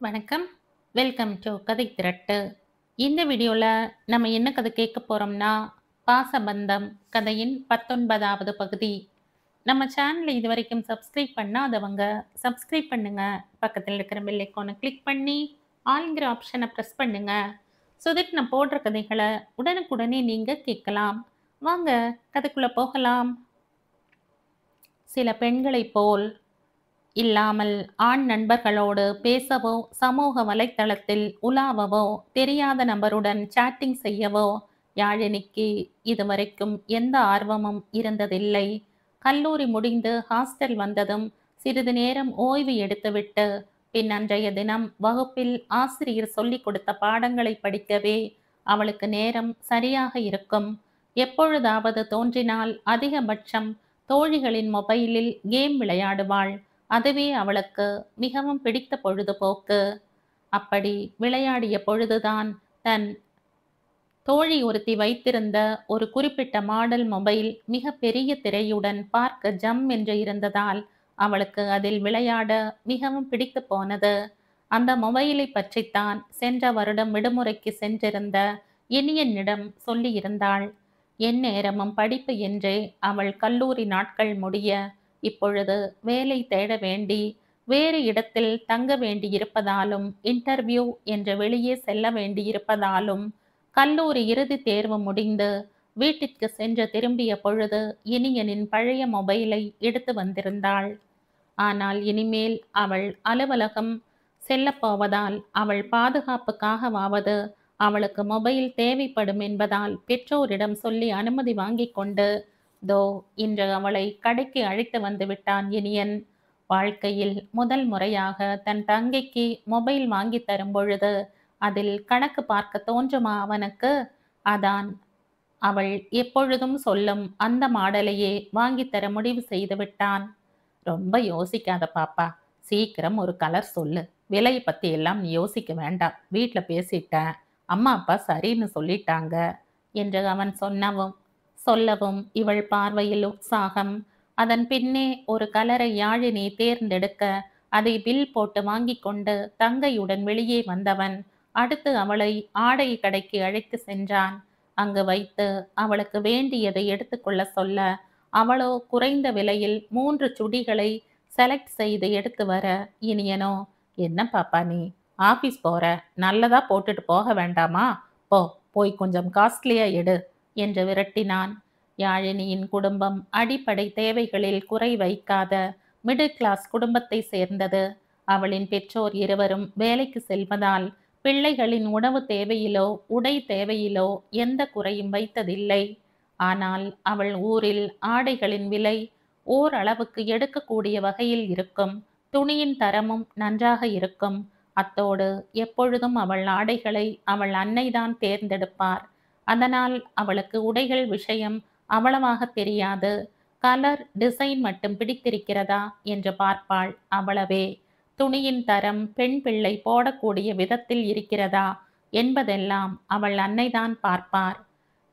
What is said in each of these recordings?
வணக்கம். Welcome to கதை திரட்டு. இந்த வீடியோல நம்ம என்ன கதை கேட்க போறோம்னா, பாசபந்தம் கதையின் 19வது பகுதி. நம்ம சேனலை இதுவரைக்கும் சப்ஸ்கிரைப் பண்ணாதவங்க சப்ஸ்கிரைப் பண்ணுங்க. பக்கத்தில் இருக்கிற பெல் ஐகானை கிளிக் பண்ணி ஆல்ங்கிற ஆப்ஷனை ப்ரெஸ் பண்ணுங்க. ஸோ தட் நான் போடுற கதைகளை உடனுக்குடனே நீங்க கேட்கலாம். வாங்க கதைக்குள்ள போகலாம். சில பெண்களைப் போல் இல்லாமல் ஆண் நண்பர்களோடு பேசவோ சமூக வலைத்தளத்தில் உலாவவோ தெரியாத நபருடன் சாட்டிங் செய்யவோ யாழினிக்கு இதுவரைக்கும் எந்த ஆர்வமும் இருந்ததில்லை. கல்லூரி முடிந்து ஹாஸ்டல் வந்ததும் சிறிது நேரம் ஓய்வு எடுத்துவிட்டு பின் அன்றைய தினம் வகுப்பில் ஆசிரியர் சொல்லிக் கொடுத்த பாடங்களை படிக்கவே அவளுக்கு நேரம் சரியாக இருக்கும். எப்பொழுதாவது தோன்றினால் அதிகபட்சம் தோழிகளின் மொபைலில் கேம் விளையாடுவாள். அதுவே அவளுக்கு மிகவும் பிடித்த பொழுதுபோக்கு. அப்படி விளையாடிய பொழுதுதான் தன் தோழி ஒருத்தி வைத்திருந்த ஒரு குறிப்பிட்ட மாடல் மொபைல் மிக பெரிய திரையுடன் பார்க்க ஜம் என்று இருந்ததால் அவளுக்கு அதில் விளையாட மிகவும் பிடித்து போனது. அந்த மொபைலை பற்றித்தான் சென்ற வருடம் விடுமுறைக்கு சென்றிருந்த இனியனிடம் சொல்லியிருந்தாள். எந்நேரமும் படிப்பு என்றே அவள் கல்லூரி நாட்கள் முடிய இப்பொழுது வேலை தேட வேண்டி வேறு இடத்தில் தங்க வேண்டியிருப்பதாலும் இன்டர்வியூ என்று வெளியே செல்ல வேண்டியிருப்பதாலும் கல்லூரி இறுதி தேர்வு முடிந்து வீட்டிற்கு சென்று திரும்பிய பொழுது இனியனின் பழைய மொபைலை எடுத்து வந்திருந்தாள். ஆனால் இனிமேல் அவள் அலுவலகம் செல்லப்போவதால் அவள் பாதுகாப்புக்காகவாவது அவளுக்கு மொபைல் தேவைப்படும் என்பதால் பெற்றோரிடம் சொல்லி அனுமதி வாங்கி கொண்டு தோ இன்று அவளை கடைக்கு அழைத்து வந்து விட்டான் இனியன். வாழ்க்கையில் முதல் முறையாக தன் தங்கைக்கு மொபைல் வாங்கி தரும் பொழுது அதில் கணக்கு பார்க்க தோன்றுமா அவனுக்கு? அதான் அவள் எப்பொழுதும் சொல்லும் அந்த மாடலையே வாங்கித்தர முடிவு செய்து விட்டான். ரொம்ப யோசிக்காத பாப்பா, சீக்கிரம் ஒரு கலர் சொல்லு. விலையை பத்தி எல்லாம் நீ யோசிக்க வேண்டாம். வீட்டில் பேசிட்டேன், அம்மா அப்பா சரின்னு சொல்லிட்டாங்க என்று அவன் சொல்லவும் இவள் பார்வையில் உற்சாகம். அதன் பின்னே ஒரு கலரை யாழினி தேர்ந்தெடுக்க அதை பில் போட்டு வாங்கி கொண்டு தங்கையுடன் வெளியே வந்தவன் அடுத்து அவளை ஆடை கடைக்கு அழைத்து சென்றான். அங்கு வைத்து அவளுக்கு வேண்டியதை எடுத்துக்கொள்ள சொல்ல அவளோ குறைந்த விலையில் 3 சுடிகளை செலக்ட் செய்து எடுத்து வர இனியனோ, என்ன பாப்பா நீ ஆபீஸ் போற, நல்லதா போட்டுட்டு போக வேண்டாமா? போய் கொஞ்சம் காஸ்ட்லியா எடு என்று விரட்டினான். யாழினியின் குடும்பம் அடிப்படை தேவைகளில் குறை வைக்காத மிடில் கிளாஸ் குடும்பத்தை சேர்ந்தது. அவளின் பெற்றோர் இருவரும் வேலைக்கு செல்வதால் பிள்ளைகளின் உணவு தேவையிலோ உடை தேவையிலோ எந்த குறையும் வைத்ததில்லை. ஆனால் அவள் ஊரில் ஆடைகளின் விலை ஓரளவுக்கு எடுக்கக்கூடிய வகையில் இருக்கும். துணியின் தரமும் நன்றாக இருக்கும். அத்தோடு எப்பொழுதும் அவள் ஆடைகளை அவள் அன்னைதான் தேர்ந்தெடுப்பார். அதனால் அவளுக்கு உடைகள் விஷயம் அவ்வளவாக தெரியாது. கலர் டிசைன் மட்டும் பிடித்திருக்கிறதா என்று பார்ப்பாள், அவ்வளவே. துணியின் தரம் பெண் பிள்ளை போடக்கூடிய விதத்தில் இருக்கிறதா என்பதெல்லாம் அவள் அன்னைதான் பார்ப்பார்.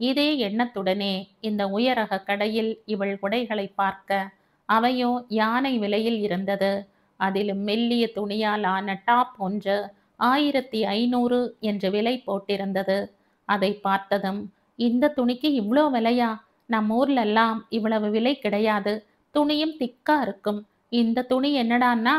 இதே எண்ணத்துடனே இந்த உயரக கடையில் இவள் உடைகளை பார்க்க அவையோ யானை விலையில் இருந்தது. அதிலும் மெல்லிய துணியால் ஆன டாப் ஒன்று 1500 என்று விலை போட்டிருந்தது. அதை பார்த்ததும், இந்த துணிக்கு இவ்வளோ விலையா? நம்ம ஊர்லெல்லாம் இவ்வளவு விலை கிடையாது. துணியும் திக்கா இருக்கும். இந்த துணி என்னடான்னா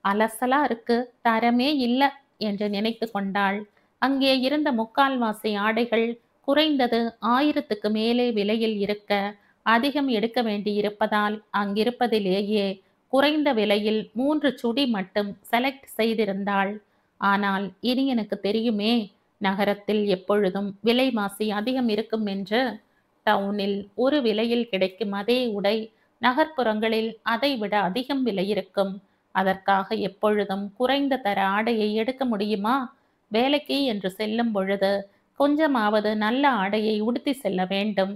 அலசலா இருக்கு, தரமே இல்ல என்று நினைத்து கொண்டாள். அங்கே இருந்த முக்கால்வாசி ஆடைகள் குறைந்தது 1000க்கு மேலே விலையில் இருக்க அதிகம் எடுக்க வேண்டியிருப்பதால் அங்கிருப்பதிலேயே குறைந்த விலையில் 3 சுடி மட்டும் செலக்ட் செய்திருந்தாள். ஆனால் இனி எனக்கு தெரியுமே, நகரத்தில் எப்பொழுதும் விலைவாசி அதிகம் இருக்கும் என்று. டவுனில் ஒரு விலையில் கிடைக்கும் அதே உடை நகர்ப்புறங்களில் அதைவிட அதிகம் விலை இருக்கும். அதற்காக எப்பொழுதும் குறைந்த தர ஆடையை எடுக்க முடியுமா? வேலைக்கு என்று செல்லும் பொழுது கொஞ்சமாவது நல்ல ஆடையை உடுத்தி செல்ல வேண்டும்.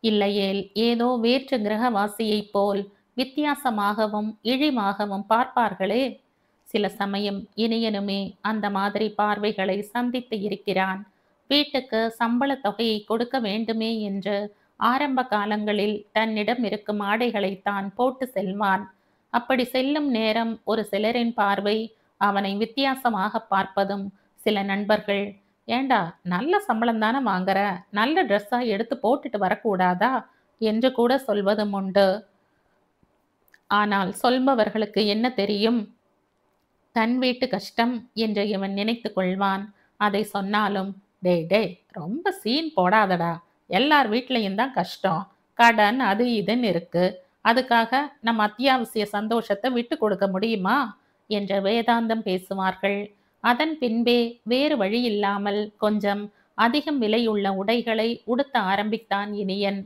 இல்லையேல் ஏதோ வேற்று கிரகவாசியைப் போல் வித்தியாசமாகவும் இழிவாகவும் பார்ப்பார்களே. சில சமயம் இனியனுமே அந்த மாதிரி பார்வைகளை சந்தித்து இருக்கிறான். வீட்டுக்கு சம்பள தொகையை கொடுக்க வேண்டுமே என்று ஆரம்ப காலங்களில் தன்னிடம் இருக்கும் ஆடைகளை தான் போட்டு செல்வான். அப்படி செல்லும் நேரம் ஒரு சிலரின் பார்வை அவனை வித்தியாசமாக பார்ப்பதும் சில நண்பர்கள், ஏண்டா நல்ல சம்பளம் தானே வாங்குற, நல்ல ட்ரெஸ்ஸா எடுத்து போட்டுட்டு வரக்கூடாதா என்று கூட சொல்வதும் உண்டு. ஆனால் சொல்பவர்களுக்கு என்ன தெரியும், தன் வீட்டு கஷ்டம் என்று இவன் நினைத்து கொள்வான். அதை சொன்னாலும், டேய் டேய் ரொம்ப சீன் போடாதடா, எல்லார் வீட்லயும் தான் கஷ்டம், கடன் அது இதுன்னு இருக்கு, அதுக்காக நம்ம அத்தியாவசிய சந்தோஷத்தை விட்டு கொடுக்க முடியுமா என்ற வேதாந்தம் பேசுவார்கள். அதன் பின்பே வேறு வழி இல்லாமல் கொஞ்சம் அதிகம் விலையுள்ள உடைகளை உடுத்த ஆரம்பித்தான் இனியன்.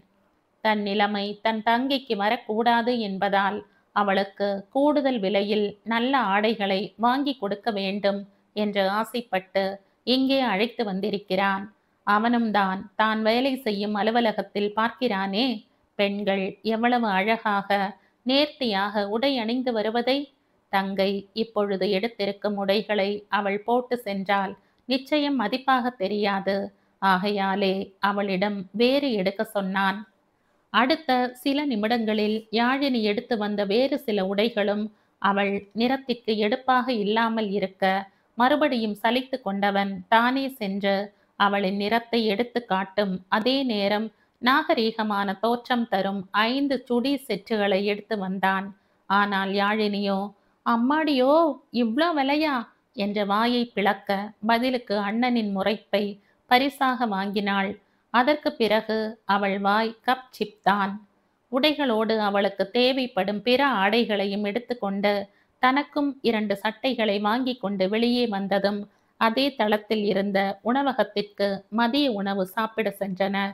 தன் நிலைமை தன் தங்கைக்கு வரக்கூடாது என்பதால் அவளுக்கு கூடுதல் விலையில் நல்ல ஆடைகளை வாங்கி கொடுக்க வேண்டும் என்று ஆசைப்பட்டு இங்கே அழைத்து வந்திருக்கிறான். அவனும் தான் வேலை செய்யும் அலுவலகத்தில் பார்க்கிறானே, பெண்கள் எவ்வளவு அழகாக நேர்த்தியாக உடை அணிந்து வருவதை. தங்கை இப்பொழுது எடுத்திருக்கும் உடைகளை அவள் போட்டு சென்றால் நிச்சயம் மதிப்பாக தெரியாது. ஆகையாலே அவளிடம் வேறு எடுக்க சொன்னான். அடுத்த சில நிமிடங்களில் யாழினி எடுத்து வந்த வேறு சில உடைகளும் அவள் நிறத்திற்கு எடுப்பாக இல்லாமல் இருக்க மறுபடியும் சலித்து கொண்டவன் தானே சென்று அவளின் நிறத்தை எடுத்து காட்டும் அதே நேரம் நாகரீகமான தோற்றம் தரும் 5 சுடி செட்டுகளை எடுத்து வந்தான். ஆனால் யாழினியோ, அம்மாடியோ இவ்ளோ விலையா என்ற வாயை பிளக்க பதிலுக்கு அண்ணனின் முறைப்பை பரிசாக வாங்கினாள். அதற்கு பிறகு அவள் வாய் கப் சிப்தான். உடைகளோடு அவளுக்கு தேவைப்படும் பிற ஆடைகளையும் எடுத்துக்கொண்டு தனக்கும் 2 சட்டைகளை வாங்கி கொண்டு வெளியே வந்ததும் அதே தளத்தில் இருந்த உணவகத்திற்கு மதிய உணவு சாப்பிட சென்றனர்.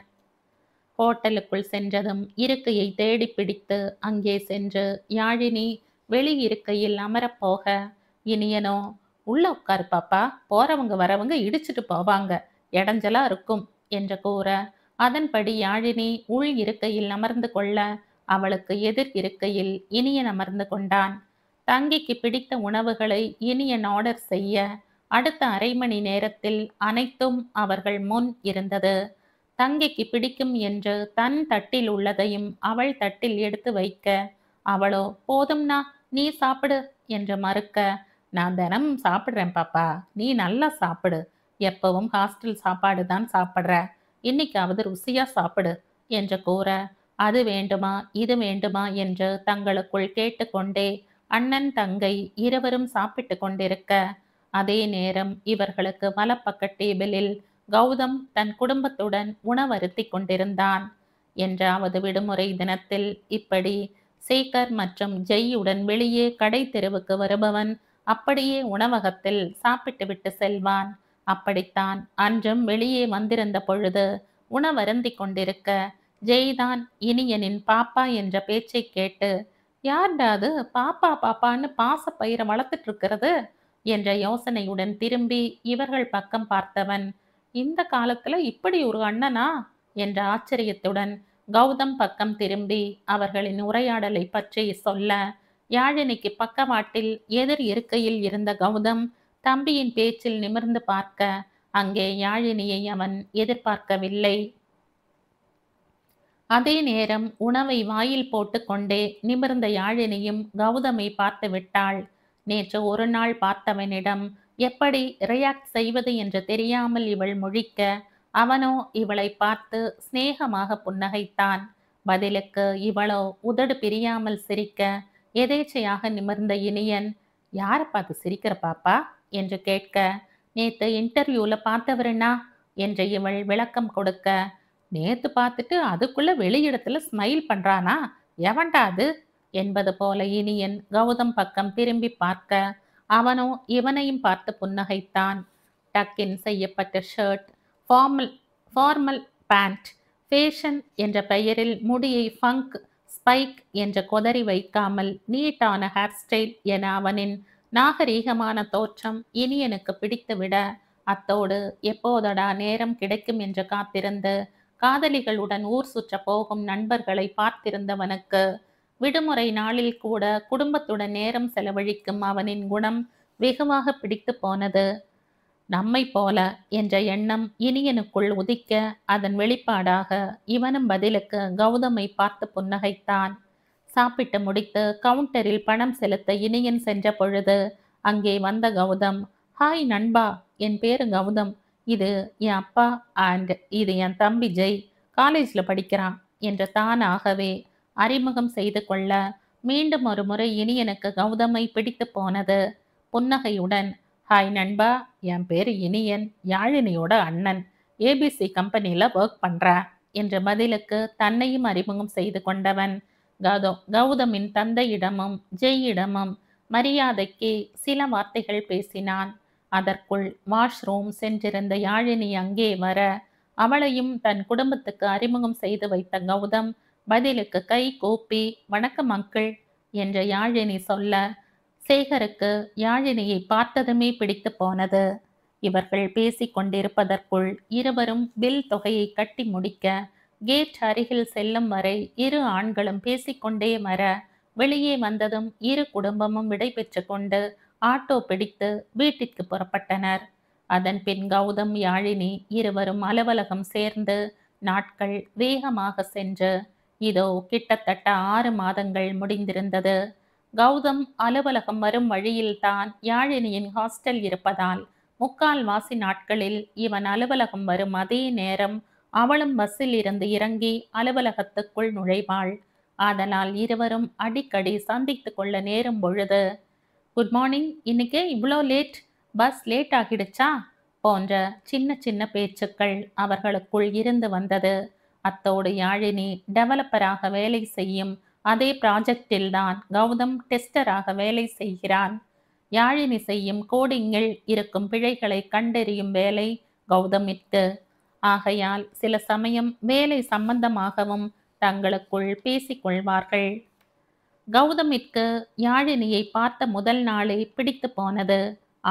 ஹோட்டலுக்குள் சென்றதும் இருக்கையை தேடி பிடித்து அங்கே சென்று யாழினி வெளி இருக்கையில் அமரப்போக, இனியனோ, உள்ள உட்காரு பாப்பா, போறவங்க வரவங்க இடிச்சிட்டு போவாங்க, இடைஞ்சலா இருக்கும் என்று கூற, அதன்படி யாழினி உள் இருக்கையில் அமர்ந்து கொள்ள அவளுக்கு எதிர் இருக்கையில் இனியன் அமர்ந்து கொண்டான். தங்கிக்கு பிடித்த உணவுகளை இனியன் ஆர்டர் செய்ய அடுத்த அரை மணி நேரத்தில் அனைத்தும் அவர்கள் முன் இருந்தது. தங்கிக்கு பிடிக்கும் என்று தன் தட்டில் உள்ளதையும் அவள் தட்டில் எடுத்து வைக்க, அவளோ போதும்னா நீ சாப்பிடு என்று மறுக்க, நான் தினமும் சாப்பிடுறேன் பாப்பா, நீ நல்லா சாப்பிடு, எப்பவும் ஹாஸ்டல் சாப்பாடு தான் சாப்பிட்ற, இன்னைக்காவது ருசியா சாப்பிடு என்று கூற, அது வேண்டுமா இது வேண்டுமா என்று தங்களுக்குள் கேட்டுக்கொண்டே அண்ணன் தங்கை இருவரும் சாப்பிட்டு கொண்டிருக்க, அதே நேரம் இவர்களுக்கு வலப்பக்க டேபிளில் கௌதம் தன் குடும்பத்துடன் உணவருத்தி கொண்டிருந்தான். என்றாவது விடுமுறை தினத்தில் இப்படி சேகர் மற்றும் ஜெய்யுடன் வெளியே கடை தெருவுக்கு வருபவன் அப்படியே உணவகத்தில் சாப்பிட்டு விட்டு செல்வான். அப்படித்தான் அன்றும் வெளியே வந்திருந்த பொழுது உணவருந்தி கொண்டிருக்க ஜெய்தான் இனியனின் பாப்பா என்ற பேச்சை கேட்டு, யார்டாது பாப்பா பாப்பான்னு பாசப்பயிரை வளர்த்துட்டு இருக்கிறது என்ற யோசனையுடன் திரும்பி இவர்கள் பக்கம் பார்த்தவன், இந்த காலத்துல இப்படி ஒரு அண்ணனா என்ற ஆச்சரியத்துடன் கௌதம் பக்கம் திரும்பி அவர்களின் உரையாடலை பற்றி சொல்ல, யாழினிக்கு பக்கவாட்டில் எதிர் இருக்கையில் இருந்த கௌதம் தம்பியின் பேச்சில் நிமிர்ந்து பார்க்க, அங்கே யாழினியை அவன் எதிர்பார்க்கவில்லை. அதே நேரம் உணவை வாயில் போட்டு கொண்டே நிமிர்ந்த யாழினியும் கௌதமை பார்த்து விட்டாள். நேற்று ஒரு நாள் பார்த்தவனிடம் எப்படி ரியாக்ட் செய்வது என்று தெரியாமல் இவள் முழிக்க, அவனோ இவளை பார்த்து சிநேகமாக புன்னகைத்தான். பதிலுக்கு இவளோ உதடு பிரியாமல் சிரிக்க, எதேச்சையாக நிமிர்ந்த இனியன், யாரை பார்த்து சிரிக்கிற பாப்பா என்று கேட்க, நேத்து இன்டர்வியூல பார்த்தவருனா என்று இவள் விளக்கம் கொடுக்க, நேத்து பார்த்துட்டு அதுக்குள்ள வெளியிடத்துல ஸ்மைல் பண்றானா, எவன்டா அது என்பது போல இனியன் கௌதம் பக்கம் திரும்பி பார்க்க, அவனோ இவனையும் பார்த்து புன்னகைத்தான். டக்கின் செய்யப்பட்ட ஷர்ட், ஃபார்மல் பேண்ட், ஃபேஷன் என்ற பெயரில் முடியை ஃபங்க் ஸ்பைக் என்ற கொதறி வைக்காமல் நீட்டான ஹேர் ஸ்டைல் என அவனின் நாகரீகமான தோற்றம் இனியனுக்கு பிடித்துவிட, அத்தோடு எப்போதடா நேரம் கிடைக்கும் என்று காத்திருந்து காதலிகளுடன் ஊர் சுற்ற போகும் நண்பர்களை பார்த்திருந்தவனுக்கு விடுமுறை நாளில் கூட குடும்பத்துடன் நேரம் செலவழிக்கும் அவனின் குணம் வெகுவாக பிடித்து போனது. நம்மை போல என்ற எண்ணம் இனியனுக்குள் உதிக்க, அதன் வெளிப்பாடாக இவனும் பதிலுக்கு கௌதமை பார்த்து புன்னகைத்தான். சாப்பிட்டு முடித்து கவுண்டரில் பணம் செலுத்த இனியன் சென்ற பொழுது அங்கே வந்த கௌதம், ஹாய் நண்பா, என் பேரு கௌதம். இது என் அப்பா அண்ட் இது என் தம்பி ஜெய். காலேஜ்ல படிக்கிறான் என்று தானாகவே அறிமுகம் செய்து கொள்ள மீண்டும் ஒரு முறை இனியனுக்கு கௌதமை பிடித்து போனது. புன்னகையுடன், ஹாய் நண்பா, என் பேரு இனியன், யாழினியோட அண்ணன். ஏபிசி கம்பெனியில் ஒர்க் பண்ணுறேன் என்ற பதிலுக்கு தன்னையும் அறிமுகம் செய்து கொண்டவன் கௌதமின் தந்தையிடமும் ஜெயிடமும் மரியாதைக்கு சில வார்த்தைகள் பேசினான். அதற்குள் வாஷ்ரூம் சென்றிருந்த யாழினி அங்கே வர அவளையும் தன் குடும்பத்துக்கு அறிமுகம் செய்து வைத்த கௌதம் பதிலுக்கு கை கூப்பி வணக்கம் அங்கிள் என்ற யாழினி சொல்ல சேகருக்கு யாழினியை பார்த்ததுமே பிடித்து போனது. இவர்கள் பேசிக் கொண்டிருப்பதற்குள் இருவரும் பில் தொகையை கட்டி முடிக்க கேட் அருகில் செல்லும் வரை இரு ஆண்களும் பேசிக்கொண்டே வர வெளியே வந்ததும் இரு குடும்பமும் விடைபெற்று கொண்டு ஆட்டோ பிடித்து வீட்டிற்கு புறப்பட்டனர். அதன் பின் கௌதம் யாழினி இருவரும் அலுவலகம் சேர்ந்து நாட்கள் வேகமாக சென்று இதோ கிட்டத்தட்ட 6 மாதங்கள் முடிந்திருந்தது. கௌதம் அலுவலகம் வரும் வழியில்தான் யாழினியின் ஹாஸ்டல் இருப்பதால் முக்கால்வாசி நாட்களில் இவன் அலுவலகம் வரும் அதே நேரம் அவளும் பஸ்ஸில் இருந்து இறங்கி அலுவலகத்துக்குள் நுழைவாள். ஆதலால் இருவரும் அடிக்கடி சந்தித்து கொள்ள நேரும் பொழுது, குட் மார்னிங், இன்னைக்கே இவ்வளோ லேட், பஸ் லேட் ஆகிடுச்சா போன்ற சின்ன சின்ன பேச்சுக்கள் அவர்களுக்குள் இருந்து வந்தது. அத்தோடு யாழினி டெவலப்பராக வேலை செய்யும் அதே ப்ராஜெக்டில்தான் கௌதம் டெஸ்டராக வேலை செய்கிறான். யாழினி செய்யும் கோடிங்கில் இருக்கும் பிழைகளை கண்டறியும் வேலை கௌதமிற்கு. ஆகையால் சில சமயம் வேலை சம்பந்தமாகவும் தங்களுக்குள் பேசிக்கொள்வார்கள். கௌதமிற்கு யாழினியை பார்த்த முதல் நாளே பிடித்து போனது.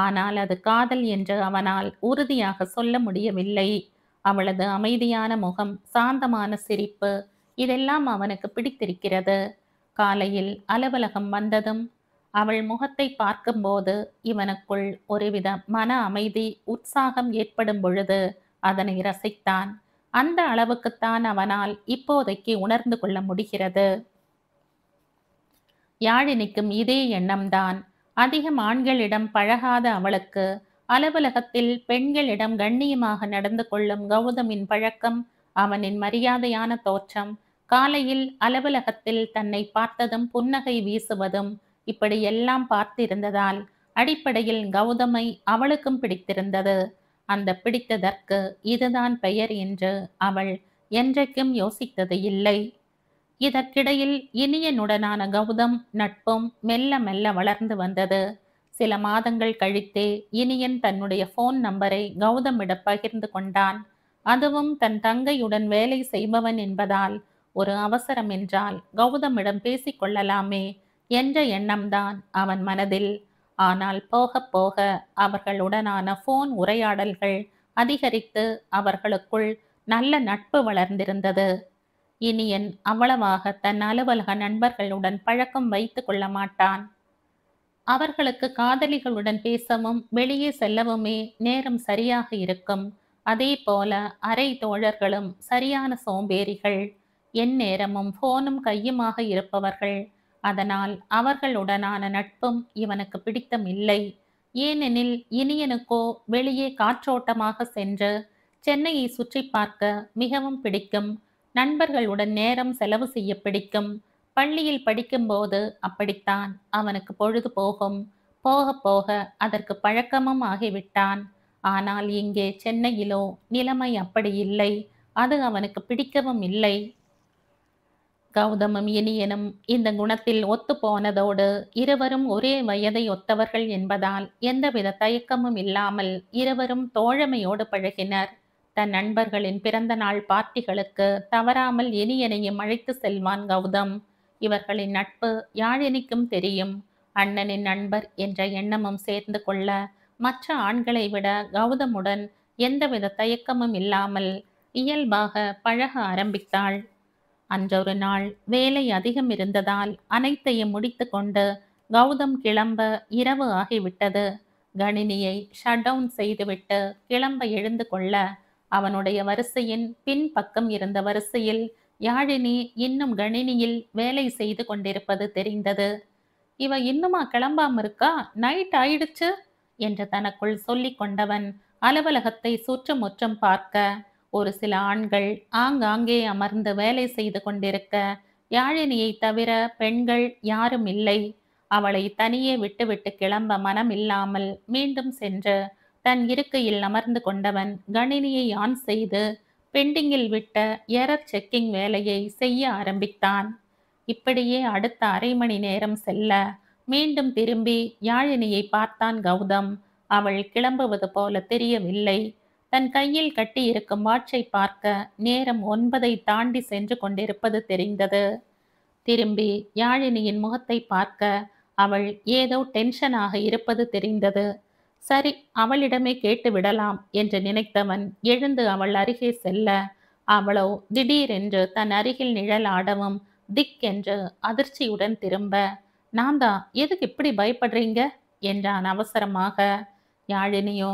ஆனால் அது காதல் என்று அவனால் உறுதியாக சொல்ல முடியவில்லை. அவளது அமைதியான முகம், சாந்தமான சிரிப்பு, இதெல்லாம் அவனுக்கு பிடித்திருக்கிறது. காலையில் அலுவலகம் வந்ததும் அவள் முகத்தை பார்க்கும்போது இவனுக்குள் ஒருவித மன அமைதி, உற்சாகம் ஏற்படும் பொழுது அதனை ரசித்தான். அந்த அளவுக்குத்தான் அவனால் இப்போதைக்கு உணர்ந்து கொள்ள முடிகிறது. யாழினிக்கும் இதே எண்ணம்தான். அதிகம் ஆண்களிடம் பழகாத அவளுக்கு அலுவலகத்தில் பெண்களிடம் கண்ணியமாக நடந்து கொள்ளும் கௌதமின் பழக்கம், அவனின் மரியாதையான தோற்றம், காலையில் அலுவலகத்தில் தன்னை பார்த்ததும் புன்னகை வீசுவதும், இப்படி எல்லாம் பார்த்திருந்ததால் அடிப்படையில் கௌதமை அவளுக்கும் பிடித்திருந்தது. அந்த பிடித்ததற்கு இதுதான் பெயர் என்று அவள் என்றைக்கும் யோசித்தது இல்லை. இதற்கிடையில் இனியனுடனான கௌதம் நட்பும் மெல்ல மெல்ல வளர்ந்து வந்தது. சில மாதங்கள் கழித்தே இனியன் தன்னுடைய போன் நம்பரை கௌதமிடம் பகிர்ந்து கொண்டான். அதுவும் தன் தங்கையுடன் வேலை செய்பவன் என்பதால் ஒரு அவசரம் என்றால் கௌதமிடம் பேசிக்கொள்ளலாமே என்ற எண்ணம்தான் அவன் மனதில். ஆனால் போக போக அவர்களுடனான போன் உரையாடல்கள் அதிகரித்து அவர்களுக்குள் நல்ல நட்பு வளர்ந்திருந்தது. இனியன் அவ்வளவாக தன் அலுவலக நண்பர்களுடன் பழக்கம் வைத்து கொள்ள மாட்டான். அவர்களுக்கு காதலிகளுடன் பேசவும் வெளியே செல்லவுமே நேரம் சரியாக இருக்கும். அதே போல அரை தோழர்களும் சரியான சோம்பேறிகள், எந்நேரமும் போனும் கையுமாக இருப்பவர்கள். அதனால் அவர்களுடனான நட்பும் இவனுக்கு பிடித்தமில்லை. ஏனெனில் இனியனுக்கோ வெளியே காற்றோட்டமாக சென்று சென்னையை சுற்றி பார்க்க மிகவும் பிடிக்கும். நண்பர்களுடன் நேரம் செலவு செய்ய பிடிக்கும். பள்ளியில் படிக்கும்போது அப்படித்தான் அவனுக்கு பொழுது போகும். போக போக அதற்கு பழக்கமும் ஆகிவிட்டான். ஆனால் இங்கே சென்னையிலோ நிலைமை அப்படி இல்லை. அது அவனுக்கு பிடிக்கவும் இல்லை. கௌதமும் இனியனும் இந்த குணத்தில் ஒத்து போனதோடு இருவரும் ஒரே வயதை ஒத்தவர்கள் என்பதால் எந்தவித தயக்கமும் இல்லாமல் இருவரும் தோழமையோடு பழகினர். தன் நண்பர்களின் பிறந்த நாள் பார்ட்டிகளுக்கு தவறாமல் இனியனையும் அழைத்து செல்வான் கௌதம். இவர்களின் நட்பு யாழினிக்கும் தெரியும். அண்ணனின் நண்பர் என்ற எண்ணமும் சேர்ந்து கொள்ள மற்ற ஆண்களை விட கௌதமுடன் எந்தவித தயக்கமும் இல்லாமல் இயல்பாக பழக ஆரம்பித்தாள். அன்றொரு நாள் வேலை அதிகம் இருந்ததால் அனைத்தையும் முடித்து கொண்டு கௌதம் கிளம்ப இரவு ஆகிவிட்டது. கணினியை ஷட் டவுன் செய்துவிட்டு கிளம்ப எழுந்து கொள்ள அவனுடைய வரிசையின் பின் பக்கம் இருந்த வரிசையில் யாழினி இன்னும் கணினியில் வேலை செய்து கொண்டிருப்பது தெரிந்தது. இவ இன்னுமா கிளம்பாம இருக்கா? நைட் ஆயிடுச்சு என்று தனக்குள் சொல்லிக் கொண்டவன் அலுவலகத்தை சுற்றுமுற்றும் பார்க்க, ஒரு சில ஆண்கள் ஆங்காங்கே அமர்ந்து வேலை செய்து கொண்டிருக்க, யாழினியை தவிர பெண்கள் யாரும் இல்லை. அவளை தனியே விட்டுவிட்டு கிளம்ப மனமில்லாமல் மீண்டும் சென்று தன் இருக்கையில் அமர்ந்து கொண்டவன் கணினியை ஆன் செய்து பெண்டிங்கில் விட்ட எரர் செக்கிங் வேலையை செய்ய ஆரம்பித்தான். இப்படியே அடுத்த அரை மணி நேரம் செல்ல மீண்டும் திரும்பி யாழினியை பார்த்தான் கௌதம். அவள் கிளம்புவது போல தெரியவில்லை. தன் கையில் கட்டியிருக்கும் வாட்சை பார்க்க நேரம் 9ஐ தாண்டி சென்று கொண்டிருப்பது தெரிந்தது. திரும்பி யாழினியின் முகத்தை பார்க்க அவள் ஏதோ டென்ஷனாக இருப்பது தெரிந்தது. சரி, அவளிடமே கேட்டு விடலாம் என்று நினைத்தவன் எழுந்து அவள் அருகே செல்ல, அவளோ திடீரென்று தன் அருகில் நிழல் ஆடவும் திக் என்று அதிர்ச்சியுடன் திரும்ப, நான் தான், எதுக்கு இப்படி பயப்படுறீங்க என்றான் அவசரமாக. யாழினியோ,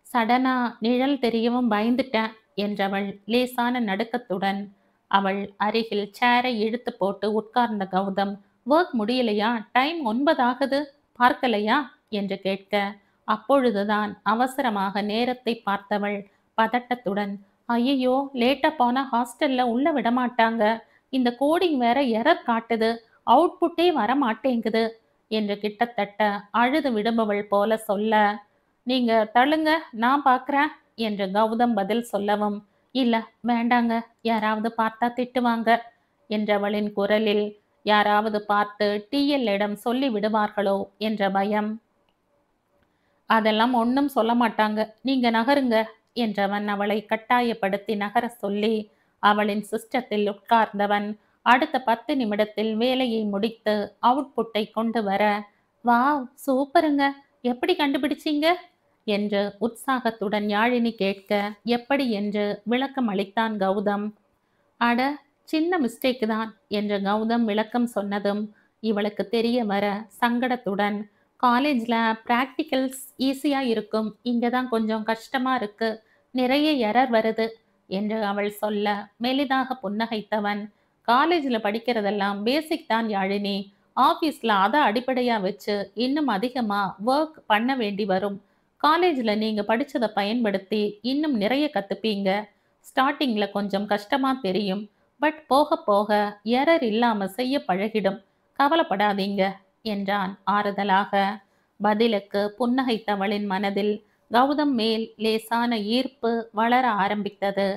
சடனா நிழல் தெரியவும் பயந்துட்டேன் என்றவள் லேசான நடுக்கத்துடன். அவள் அருகில் சேரை இழுத்து போட்டு உட்கார்ந்த கௌதம், ஒர்க் முடியலையா? டைம் 9 ஆகுது, பார்க்கலையா என்று கேட்க, அப்பொழுதுதான் அவசரமாக நேரத்தை பார்த்தவள் பதட்டத்துடன், ஐயோ, லேட்டா போனா ஹாஸ்டல்ல உள்ள விடமாட்டாங்க, இந்த கோடிங் வேற எரர் காட்டுது, அவுட்புட்டே வர மாட்டேங்குது என்று கிட்டத்தட்ட அழுது விடுபவள் போல சொல்ல, நீங்க தள்ளுங்க, நான் பார்க்குறேன் என்று கௌதம் பதில் சொல்லவும், இல்ல வேண்டாங்க, யாராவது பார்த்தா திட்டுவாங்க என்றவளின் குரலில் யாராவது பார்த்து டிஎல்லிடம் சொல்லி விடுவார்களோ என்ற பயம். அதெல்லாம் ஒன்றும் சொல்ல மாட்டாங்க, நீங்க நகருங்க என்றவன் அவளை கட்டாயப்படுத்தி நகர சொல்லி அவளின் சிஸ்டத்தில் உட்கார்ந்தவன் அடுத்த 10 நிமிடத்தில் வேலையை முடித்து அவுட்புட்டை கொண்டு வர, வாவ் சூப்பருங்க, எப்படி கண்டுபிடிச்சீங்க என்று உற்சாகத்துடன் யாழினி கேட்க, எப்படி என்று விளக்கம் அளித்தான் கௌதம். அட, சின்ன மிஸ்டேக் தான் என்று கௌதம் விளக்கம் சொன்னதும் இவளுக்கு தெரிய வர சங்கடத்துடன், காலேஜில் ப்ராக்டிக்கல்ஸ் ஈஸியாக இருக்கும், இங்கே தான் கொஞ்சம் கஷ்டமாக இருக்கு, நிறைய எரர் வருது என்று அவள் சொல்ல மெலிதாக புன்னகைத்தவன், காலேஜில் படிக்கிறதெல்லாம் பேசிக் தான் யாழினி, ஆஃபீஸில் அதை அடிப்படையாக வச்சு இன்னும் அதிகமாக ஒர்க் பண்ண வேண்டி வரும். காலேஜில் நீங்கள் படித்ததை பயன்படுத்தி இன்னும் நிறைய கற்றுப்பீங்க. ஸ்டார்டிங்கில் கொஞ்சம் கஷ்டமாக தெரியும், பட் போக போக எரர் இல்லாமல் செய்ய பழகிடும், கவலைப்படாதீங்க என்றான் ஆறுதலாக. பதிலுக்கு புன்னகைத்தவளின் மனதில் கௌதம் மேல் லேசான ஈர்ப்பு வளர ஆரம்பித்தது.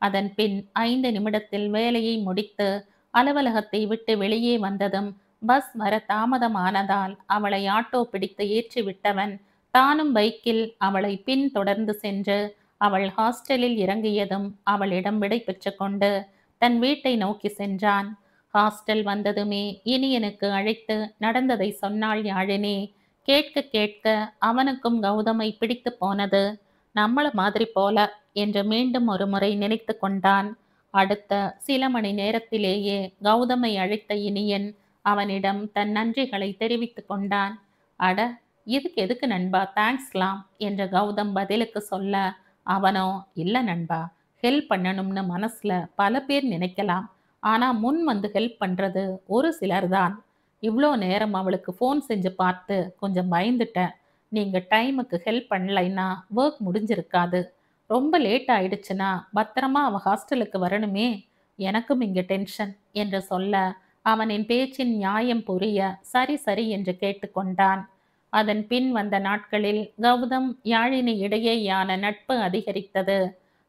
அதன் பின் 5 நிமிடத்தில் வேலையை முடித்து அலுவலகத்தை விட்டு வெளியே வந்ததும் பஸ் வர தாமதமானதால் அவளை ஆட்டோ பிடித்து ஏற்றி விட்டவன் தானும் பைக்கில் அவளை பின் தொடர்ந்து சென்று அவள் ஹாஸ்டலில் இறங்கியதும் அவளிடம் விடை பெற்று கொண்டு தன் வீட்டை நோக்கி சென்றான். ஹாஸ்டல் வந்ததுமே இனியனுக்கு அழைத்து நடந்ததை சொன்னாள் யாழினி. கேட்க கேட்க அவனுக்கும் கௌதமை பிடித்து போனது. நம்மள மாதிரி போல என்று மீண்டும் ஒரு முறை நினைத்து கொண்டான். அடுத்த சில மணி நேரத்திலேயே கௌதமை அழைத்த இனியன் அவனிடம் தன் நன்றிகளை தெரிவித்து கொண்டான். அட, இதுக்கு எதுக்கு நண்பா தேங்க்ஸ்லாம் என்று கௌதம் பதிலுக்கு சொல்ல, அவனோ, இல்லை நண்பா, ஹெல்ப் பண்ணணும்னு மனசுல பல பேர் நினைக்கலாம், ஆனா முன் வந்து ஹெல்ப் பண்றது ஒரு சிலர் தான். இவ்வளோ நேரம் அவளுக்கு ஃபோன் செஞ்சு பார்த்து கொஞ்சம் பயந்துட்டேன். நீங்க டைமுக்கு ஹெல்ப் பண்ணலைன்னா ஒர்க் முடிஞ்சிருக்காது. ரொம்ப லேட் ஆயிடுச்சுன்னா பத்திரமா அவ ஹாஸ்டலுக்கு வரணுமே, எனக்கும் இங்கே டென்ஷன் என்று சொல்ல, அவனின் பேச்சின் நியாயம் புரிய சரி சரி என்று கேட்டுக்கொண்டான். அதன் பின் வந்த நாட்களில் கௌதம் யாழினி இடையேயான நட்பு அதிகரித்தது.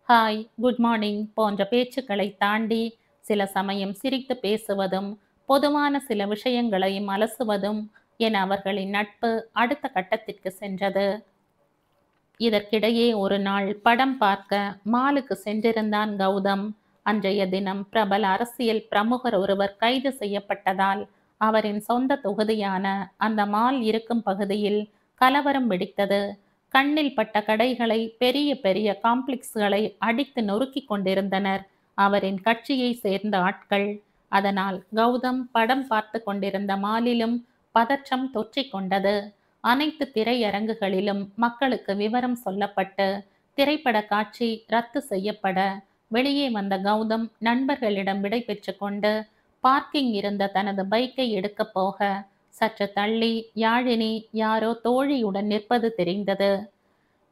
ஹாய், குட் மார்னிங் போன்ற பேச்சுக்களை தாண்டி சில சமயம் சிரித்து பேசுவதும் பொதுவான சில விஷயங்களையும் அலசுவதும் என அவர்களின் நட்பு அடுத்த கட்டத்திற்கு சென்றது. இதற்கிடையே ஒரு நாள் படம் பார்க்க மாலுக்கு சென்றிருந்தான் கௌதம். அன்றைய தினம் பிரபல அரசியல் பிரமுகர் ஒருவர் கைது செய்யப்பட்டதால் அவரின் சொந்த தொகுதியான அந்த மால் இருக்கும் பகுதியில் கலவரம் வெடித்தது. கண்ணில் பட்ட கடைகளை, பெரிய பெரிய காம்ப்ளெக்ஸ்களை அடித்து நொறுக்கி கொண்டிருந்தனர் அவரின் கட்சியை சேர்ந்த ஆட்கள். அதனால் கௌதம் படம் பார்த்து கொண்டிருந்த மாலிலும் பதற்றம் தொற்றிக் கொண்டது. அனைத்து திரையரங்குகளிலும் மக்களுக்கு விவரம் சொல்லப்பட்டு திரைப்பட காட்சி ரத்து செய்யப்பட வெளியே வந்த கௌதம் நண்பர்களிடம் விடை பெற்று கொண்டு பார்க்கிங் இருந்த தனது பைக்கை எடுக்க போக சற்று தள்ளி யாழினி யாரோ தோழியுடன் நிற்பது தெரிந்தது.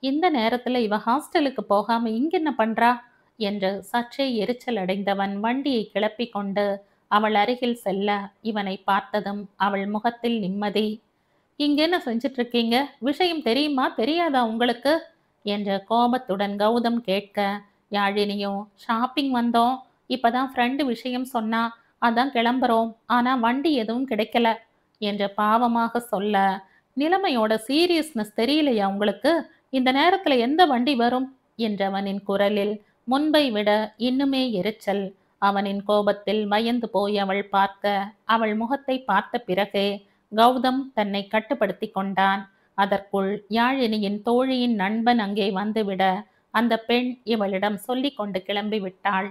இந்த நேரத்துல இவ ஹாஸ்டலுக்கு போகாம இங்க என்ன பண்றா என்று சற்றே எரிச்சல் அடைந்தவன் வண்டியை கிளப்பிக் கொண்டு அவள் அருகில் செல்ல, இவனை பார்த்ததும் அவள் முகத்தில் நிம்மதி. இங்க என்ன செஞ்சிட்டு இருக்கீங்க? விஷயம் தெரியுமா தெரியாதா உங்களுக்கு என்ற கோபத்துடன் கௌதம் கேட்க, யாழினியோ ஷாப்பிங் வந்தோம், இப்பதான் ஃப்ரெண்டு விஷயம் சொன்னா, அதான் கிளம்புறோம், ஆனா வண்டி எதுவும் கிடைக்கல என்ற பாவமாக சொல்ல, நிலைமையோட சீரியஸ்னஸ் தெரியலையா உங்களுக்கு? இந்த நேரத்துல எந்த வண்டி வரும் என்றவனின் குரலில் முன்பை விட இன்னுமே எரிச்சல். அவனின் கோபத்தில் பயந்து போய் அவள் பார்க்க, அவள் முகத்தை பார்த்த பிறகே கௌதம் தன்னை கட்டுப்படுத்தி கொண்டான். அதற்குள் யாழினியின் தோழியின் நண்பன் அங்கே வந்துவிட, அந்த பெண் இவளிடம் சொல்லிக் கொண்டு கிளம்பி விட்டாள்.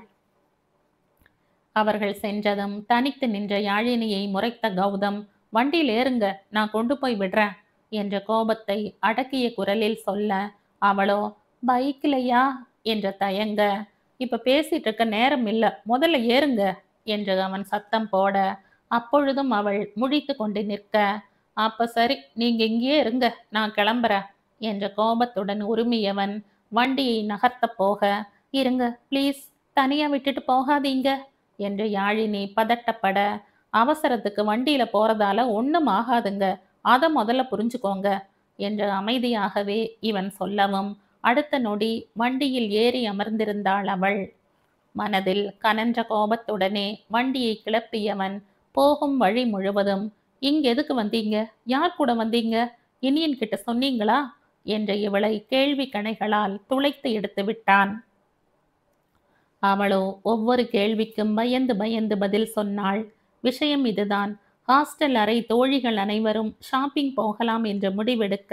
அவர்கள் சென்றதும் தனித்து நின்ற யாழினியை முறைத்த கௌதம், வண்டியில் ஏறுங்க, நான் கொண்டு போய் விடுறேன் என்ற கோபத்தை அடக்கிய குரலில் சொல்ல, அவளோ பைக்கிலையா என்ற தயங்க, இப்ப பேசிட்டு இருக்க நேரம் இல்ல, முதல்ல ஏறுங்க என்று அவன் சத்தம் போட, அப்பொழுதும் அவள் முழித்து கொண்டு நிற்க, அப்ப சரி நீங்க இங்கேயே இருங்க, நான் கிளம்புறேன் என்ற கோபத்துடன் உருமியவன் வண்டியை நகர்த்த போக, இருங்க ப்ளீஸ், தனியா விட்டுட்டு போகாதீங்க என்று யாழினி பதட்டப்பட, அவசரத்துக்கு வண்டியில போறதால ஒண்ணும் ஆகாதுங்க, அதை முதல்ல புரிஞ்சுக்கோங்க என்று அமைதியாகவே இவன் சொல்லவும், அடுத்த நொடி வண்டியில் ஏறி அமர்ந்திருந்தாள் அவள். மனதில் கனன்ற கோபத்துடனே வண்டியை கிளப்பியவன் போகும் வழி முழுவதும், இங்க எதுக்கு வந்தீங்க, யார் கூட வந்தீங்க, இனியன் கிட்ட சொன்னீங்களா என்ற இவளை கேள்வி கணைகளால் துளைத்து எடுத்து விட்டான். அவளோ ஒவ்வொரு கேள்விக்கும் பயந்து பயந்து பதில் சொன்னாள். விஷயம் இதுதான். ஹாஸ்டல் அறை தோழிகள் அனைவரும் ஷாப்பிங் போகலாம் என்று முடிவெடுக்க,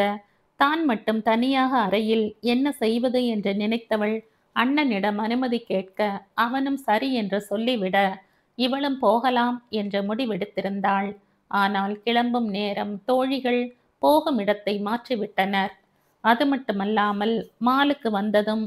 தான் மட்டும் தனியாக அறையில் என்ன செய்வது என்று நினைத்தவள் அண்ணனிடம் அனுமதி கேட்க, அவனும் சரி என்று சொல்லிவிட, இவளும் போகலாம் என்று முடிவெடுத்திருந்தாள். ஆனால் கிளம்பும் நேரம் தோழிகள் போகும் இடத்தை மாற்றிவிட்டனர். அது மட்டுமல்லாமல் மாலுக்கு வந்ததும்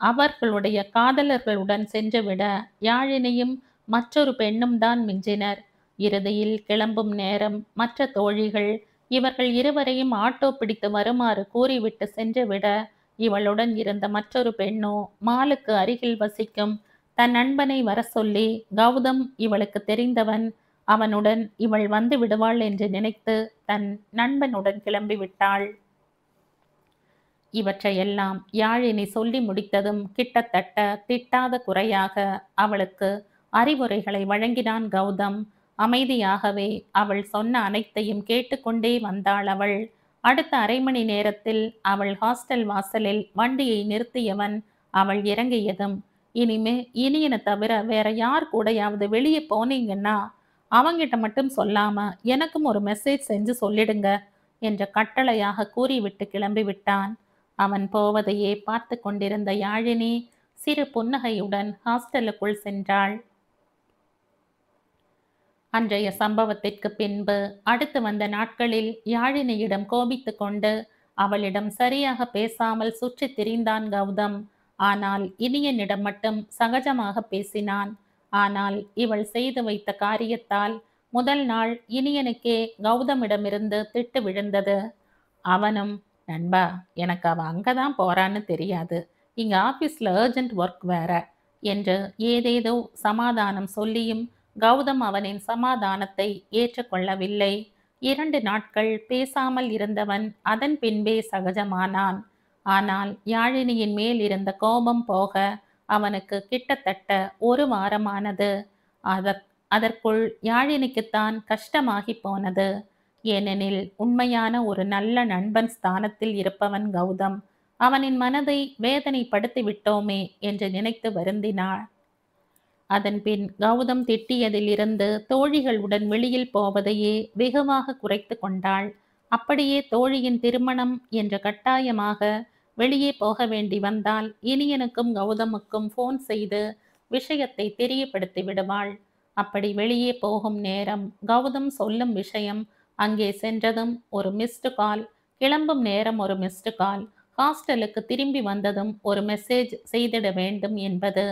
அவர்களுடைய காதலர்களுடன் சென்றுவிட, யாழினியும் மற்றொரு பெண்ணும் தான் மிஞ்சினர். இறுதியில் கிளம்பும் நேரம் மற்ற தோழிகள் இவர்கள் இருவரையும் ஆட்டோ பிடித்து வருமாறு கூறிவிட்டு சென்றுவிட, இவளுடன் இருந்த மற்றொரு பெண்ணோ மாலுக்கு அருகில் வசிக்கும் தன் நண்பனை வர சொல்லி, கௌதம் இவளுக்கு தெரிந்தவன், அவனுடன் இவள் வந்து விடுவாள் என்று நினைத்து தன் நண்பனுடன் கிளம்பிவிட்டாள். இவற்றையெல்லாம் யாழினி சொல்லி முடித்ததும் கிட்டத்தட்ட திட்டாத குறையாக அவளுக்கு அறிவுரைகளை வழங்கினான் கௌதம். அமைதியாகவே அவள் சொன்ன அனைத்தையும் கேட்டுக்கொண்டே வந்தாள் அவள். அடுத்த அரை மணி நேரத்தில் அவள் ஹாஸ்டல் வாசலில் வண்டியை நிறுத்தியவன் அவள் இறங்கியதும், இனிமே இனியனை தவிர வேற யார் கூடயாவது வெளியே போனீங்கன்னா அவங்கிட்ட மட்டும் சொல்லாம எனக்கும் ஒரு மெசேஜ் செஞ்சு சொல்லிடுங்க என்ற கட்டளையாக கூறிவிட்டு கிளம்பிவிட்டான். அவன் போவதையே பார்த்து கொண்டிருந்த யாழினி சிறு புன்னகையுடன் ஹாஸ்டலுக்குள் சென்றாள். அன்றைய சம்பவத்திற்கு பின்பு அடுத்து வந்த நாட்களில் யாழினியிடம் கோபித்து கொண்டு அவளிடம் சரியாக பேசாமல் சுற்றி திரிந்தான் கௌதம். ஆனால் இனியனிடம் மட்டும் சகஜமாக பேசினான். ஆனால் இவள் செய்து வைத்த காரியத்தால் முதல் நாள் இனியனுக்கே கௌதமிடமிருந்து திட்டு விழுந்தது. அவனும், நண்பா, எனக்கு அவ அங்கதான் போறான்னு தெரியாது, இங்க ஆபீஸ்ல அர்ஜென்ட் ஒர்க் வேற என்று ஏதேதோ சமாதானம் சொல்லியும் கௌதம் அவனின் சமாதானத்தை ஏற்றுக்கொள்ளவில்லை. 2 நாட்கள் பேசாமல் இருந்தவன் அதன் பின்பே சகஜமானான். ஆனால் யாழினியின் மேல் இருந்த கோபம் போக அவனுக்கு கிட்டத்தட்ட 1 வாரமானது. அதற்குள் யாழினிக்குத்தான் கஷ்டமாகி போனது. ஏனெனில் உண்மையான ஒரு நல்ல நண்பன் ஸ்தானத்தில் இருப்பவன் கௌதம். அவனின் மனதை வேதனைப்படுத்தி விட்டோமே என்று நினைத்து வருந்தினாள். அதன்பின் கௌதம் திட்டியதிலிருந்து தோழிகளுடன் வெளியில் போவதையே வெகுவாக குறைத்து கொண்டாள். அப்படியே தோழியின் திருமணம் என்ற கட்டாயமாக வெளியே போக வேண்டி வந்தால் இனியனுக்கும் கௌதமுக்கும் ஃபோன் செய்து விஷயத்தை தெரியப்படுத்தி விடுவாள். அப்படி வெளியே போகும் நேரம் கௌதம் சொல்லும் விஷயம், அங்கே சென்றதும் ஒரு மிஸ்டு கால், கிளம்பும் நேரம் ஒரு மிஸ்டு கால், ஹாஸ்டலுக்கு திரும்பி வந்ததும் ஒரு மெசேஜ் செய்திட வேண்டும் என்பது.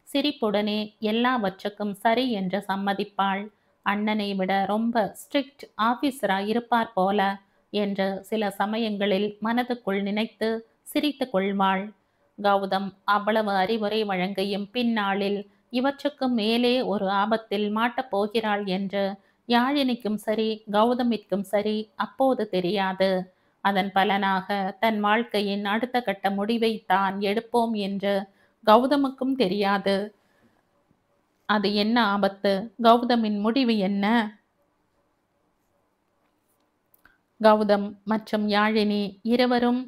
சிரிப்புடனே எல்லாவற்றுக்கும் சரி என்று சம்மதிப்பாள். அண்ணனை விட ரொம்ப ஸ்ட்ரிக்ட் ஆபீசரா இருப்பார் போல என்று சில சமயங்களில் மனதுக்குள் நினைத்து சிரித்து கொள்வாள். கௌதம் அவ்வளவு அறிவுரை வழங்கியும் பின்னாளில் இவற்றுக்கும் மேலே ஒரு ஆபத்தில் மாட்டப் போகிறாள் என்று யாழினிக்கும் சரி கௌதமிற்கும் சரி அப்போது தெரியாது. அதன் பலனாக தன் வாழ்க்கையின் அடுத்த கட்ட முடிவை தான் எடுப்போம் என்று கௌதமுக்கும் தெரியாது. அது என்ன ஆபத்து? கௌதமின் முடிவு என்ன? கௌதம் மற்றும் யாழினி இருவரும்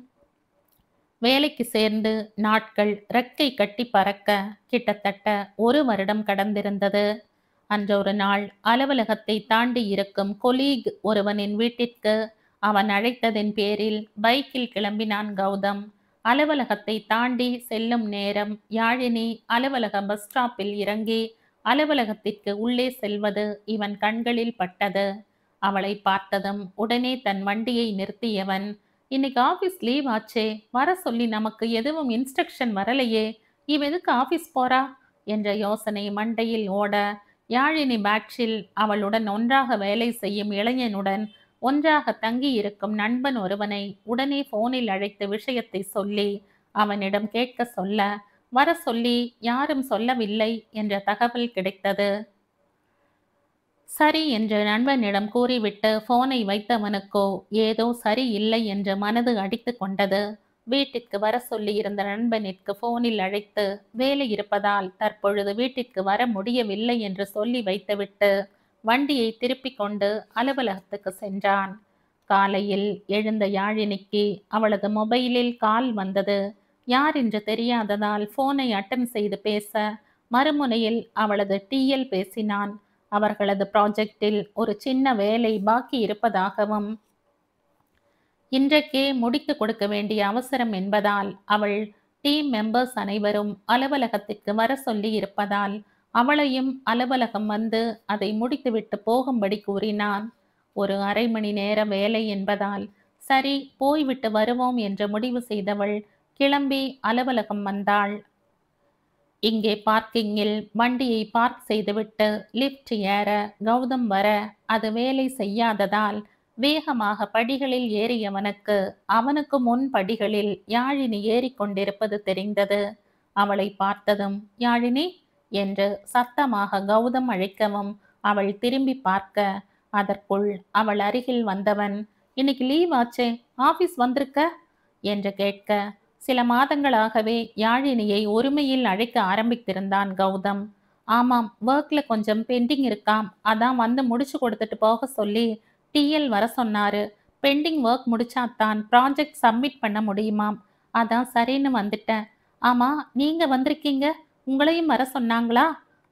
வேலைக்கு சேர்ந்து நாட்கள் ரெக்கை கட்டி பறக்க கிட்டத்தட்ட 1 வருடம் கடந்திருந்தது. அன்றொரு நாள் அலுவலகத்தை தாண்டி இருக்கும் கொலீக் ஒருவனின் வீட்டிற்கு அவன் அழைத்ததின் பேரில் பைக்கில் கிளம்பினான் கௌதம். அலுவலகத்தை தாண்டி செல்லும் நேரம் யாழினி அலுவலக பஸ் ஸ்டாப்பில் இறங்கி அலுவலகத்திற்கு உள்ளே செல்வது இவன் கண்களில் பட்டது. அவளை பார்த்ததும் உடனே தன் வண்டியை நிறுத்தியவன், இன்னைக்கு ஆபீஸ் லீவ் ஆச்சே, வர சொல்லி நமக்கு எதுவும் இன்ஸ்ட்ரக்ஷன் வரலையே, இவ எதுக்கு ஆபீஸ் போறா என்ற யோசனை மண்டையில் ஓட, யாழினி பேட்சில் அவளுடன் ஒன்றாக வேலை செய்யும் இளைஞனுடன் ஒன்றாக தங்கி இருக்கும் நண்பன் ஒருவனை உடனே போனில் அழைத்து விஷயத்தை சொல்லி அவனிடம் கேட்க சொல்ல, வர சொல்லி யாரும் சொல்லவில்லை என்ற தகவல் கிடைத்தது. சரி என்று நண்பனிடம் கூறிவிட்டு போனை வைத்தவனுக்கோ ஏதோ சரி இல்லை என்று மனது அடித்து கொண்டது. வீட்டிற்கு வர சொல்லி இருந்த நண்பனிற்கு போனில் அழைத்து வேலை இருப்பதால் தற்பொழுது வீட்டிற்கு வர முடியவில்லை என்று சொல்லி வைத்துவிட்டு வண்டியை திருப்பிக் கொண்டு அலுவலகத்துக்கு சென்றான். காலையில் எழுந்த யாழினிக்கு அவளது மொபைலில் கால் வந்தது. யார் என்று தெரியாததால் போனை அட்டன் செய்து பேச மறுமுனையில் அவளது டிஎல் பேசினான். அவர்களது ப்ராஜெக்டில் ஒரு சின்ன வேலை பாக்கி இருப்பதாகவும் இன்றைக்கே முடித்து கொடுக்க வேண்டிய அவசரம் என்பதால் அவள் டீம் மெம்பர்ஸ் அனைவரும் அலுவலகத்திற்கு வர சொல்லி இருப்பதால் அவளையும் அலுவலகம் வந்து அதை முடித்துவிட்டு போகும்படி கூறினான். ஒரு அரை மணி நேர வேலை என்பதால் சரி போய்விட்டு வருவோம் என்று முடிவு செய்தவள் கிளம்பி அலுவலகம் வந்தாள். இங்கே பார்க்கிங்கில் வண்டியை பார்க் செய்துவிட்டு லிஃப்ட் ஏற கௌதம் வர அது வேலை செய்யாததால் வேகமாக படிகளில் ஏறியவனுக்கு அவனுக்கு முன் படிகளில் யாழினி ஏறிக்கொண்டிருப்பது தெரிந்தது. அவளை பார்த்ததும் யாழினி என்று சத்தமாக கௌதம் அழைக்கவும் அவள் திரும்பி பார்க்க அதற்குள் அவள் அருகில் வந்தவன், இன்னைக்கு லீவ் ஆச்சே, ஆபீஸ் வந்திருக்க என்று கேட்க சில மாதங்களாகவே யாழினியை ஒருமையில் அழைக்க ஆரம்பித்திருந்தான் கௌதம். ஆமாம், ஒர்க்ல கொஞ்சம் பெண்டிங் இருக்காம், அதான் வந்து முடிச்சு கொடுத்துட்டு போக சொல்லி டிஎல் வர சொன்னாரு. பெண்டிங் ஒர்க் முடிச்சாத்தான் ப்ராஜெக்ட் சப்மிட் பண்ண முடியுமாம், அதான் சரின்னு வந்துட்டேன். ஆமா, நீங்க வந்திருக்கீங்க, உங்களையும் வர சொன்னாங்களா